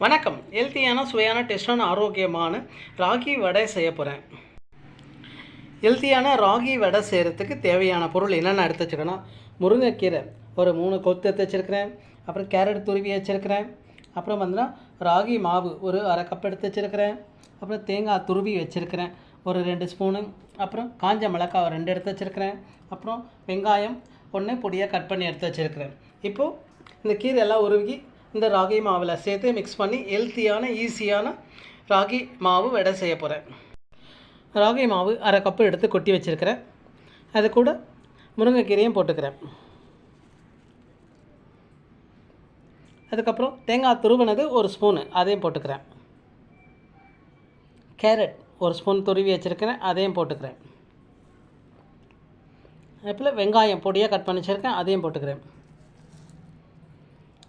வணக்கம். ஹெல்த்தியான சுவையான டேஸ்டான ஆரோக்கியமான ராகி வடை செய்ய போகிறேன். ஹெல்த்தியான ராகி வடை செய்கிறதுக்கு தேவையான பொருள் என்னென்ன எடுத்து வச்சுக்கணும். முருங்கைக்கீரை ஒரு 3 கொத்து எடுத்து வச்சுருக்கிறேன். அப்புறம் கேரட் துருவி வச்சுருக்கிறேன். அப்புறம் வந்துன்னா ராகி மாவு ஒரு 1/2 கப் எடுத்து வச்சுருக்கிறேன். அப்புறம் தேங்காய் துருவி வச்சுருக்கிறேன் ஒரு 2 ஸ்பூனு. அப்புறம் காஞ்ச மிளகாய் 2 எடுத்து வச்சுருக்கிறேன். அப்புறம் வெங்காயம் 1 பொடியாக கட் பண்ணி எடுத்து வச்சுருக்கிறேன். இப்போது இந்த கீரை எல்லாம் உருகி இந்த ராகி மாவில் சேர்த்து மிக்ஸ் பண்ணி ஹெல்த்தியான ஈஸியான ராகி மாவு வடை செய்ய போகிறேன். ராகி மாவு 1/2 கப்பு எடுத்து கொட்டி வச்சுருக்கிறேன். அது கூட முருங்கைக்கீரையும் போட்டுக்கிறேன். அதுக்கப்புறம் தேங்காய் துருவினது 1 ஸ்பூனு அதையும் போட்டுக்கிறேன். கேரட் 1 ஸ்பூன் துருவி வச்சுருக்கிறேன், அதையும் போட்டுக்கிறேன். அதுபோல் வெங்காயம் பொடியாக கட் பண்ணி வச்சுருக்கேன், அதையும் போட்டுக்கிறேன்.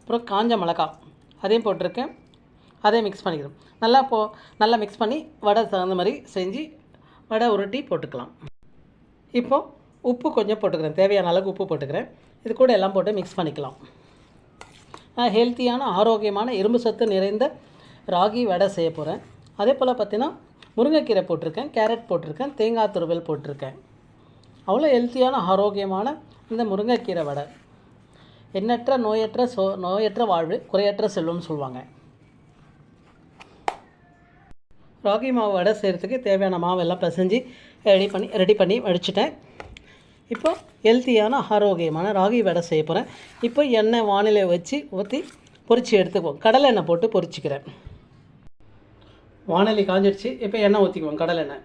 அப்புறம் காஞ்ச மிளகாய் அதையும் போட்டிருக்கேன், அதையும் மிக்ஸ் பண்ணிக்கிறோம். நல்லா மிக்ஸ் பண்ணி வடை தகுந்த மாதிரி செஞ்சு வடை உருட்டி போட்டுக்கலாம். இப்போது உப்பு கொஞ்சம் போட்டுக்கிறேன், தேவையான அளவுக்கு உப்பு போட்டுக்கிறேன். இது கூட எல்லாம் போட்டு மிக்ஸ் பண்ணிக்கலாம். ஹெல்த்தியான ஆரோக்கியமான இரும்பு சத்து நிறைந்த ராகி வடை செய்ய போகிறேன். அதே போல் பார்த்திங்கன்னா முருங்கைக்கீரை போட்டிருக்கேன், கேரட் போட்டிருக்கேன், தேங்காய் துருவல் போட்டிருக்கேன். அவ்வளோ ஹெல்த்தியான ஆரோக்கியமான இந்த முருங்கைக்கீரை வடை எண்ணற்ற நோயற்ற வாழ்வு குறையற்ற செல்வம்னு சொல்லுவாங்க. ராகி மாவு வடை செய்கிறதுக்கு தேவையான மாவெல்லாம் பிசைஞ்சு ரெடி பண்ணி வடிச்சிட்டேன். இப்போ ஹெல்த்தியான ஆரோக்கியமான ராகி வடை செய்ய போகிறேன். இப்போ எண்ணெய் வானிலை வச்சு ஊற்றி பொரித்து எடுத்துக்குவோம். கடலை எண்ணெய் போட்டு பொரிச்சிக்கிறேன். வானிலை காஞ்சிடுச்சு. இப்போ எண்ணெய் ஊற்றிக்குவோம். கடலை எண்ணெய்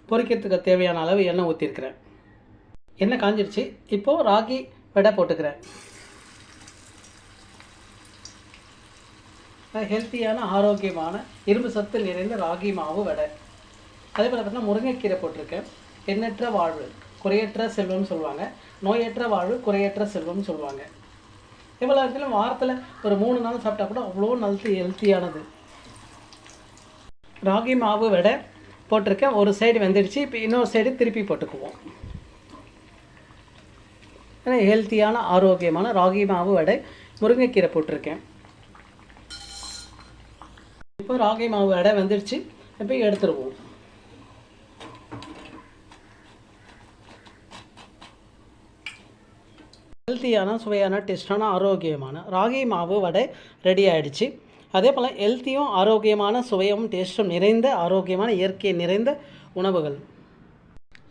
பொரிக்கிறதுக்கு தேவையான அளவு எண்ணெய் ஊற்றிருக்கிறேன். எண்ணெய் காஞ்சிடுச்சு. இப்போது ராகி வடை போட்டுக்கிறேன். ஹெல்த்தியான ஆரோக்கியமான இரும்பு சத்து நிறைந்த ராகி மாவு வடை. அதே போல் பார்த்தீங்கன்னா முருங்கைக்கீரை போட்டிருக்கேன். எண்ணற்ற வாழ்வு குறையற்ற செல்வம்னு சொல்லுவாங்க. நோயற்ற வாழ்வு குறையற்ற செல்வம்னு சொல்லுவாங்க. இவ்வளோ இடத்துல வாரத்தில் ஒரு 3 நாள் சாப்பிட்டா கூட அவ்வளோ ஹெல்த்தியானது. ராகி மாவு வடை போட்டிருக்கேன். ஒரு சைடு வெந்துடுச்சு. இப்போ இன்னொரு சைடு திருப்பி போட்டுக்குவோம். ஹெல்த்தியான ஆரோக்கியமான ராகி மாவு வடை முருங்கைக்கீரை போட்டிருக்கேன். இப்போ ராகி மாவு வடை வந்துடுச்சு. இப்போ எடுத்துருவோம். ஹெல்த்தியான சுவையான டேஸ்டான ஆரோக்கியமான ராகி மாவு வடை ரெடி ஆகிடுச்சு. அதே போல் ஹெல்த்தியும் ஆரோக்கியமான சுவையும் டேஸ்ட்டும் நிறைந்த ஆரோக்கியமான இயற்கை நிறைந்த உணவுகள்.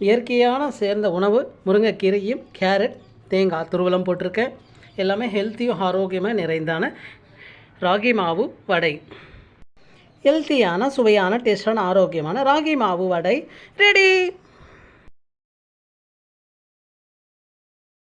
இயற்கையான சேர்ந்த உணவு முருங்கைக்கீரையும் கேரட் தேங்காய் துருவலம் போட்டிருக்கேன். எல்லாமே ஹெல்த்தியும் ஆரோக்கியமாக நிறைந்தான ராகி மாவு வடை. ஹெல்த்தியான சுவையான டேஸ்டான ஆரோக்கியமான ராகி மாவு வடை ரெடி.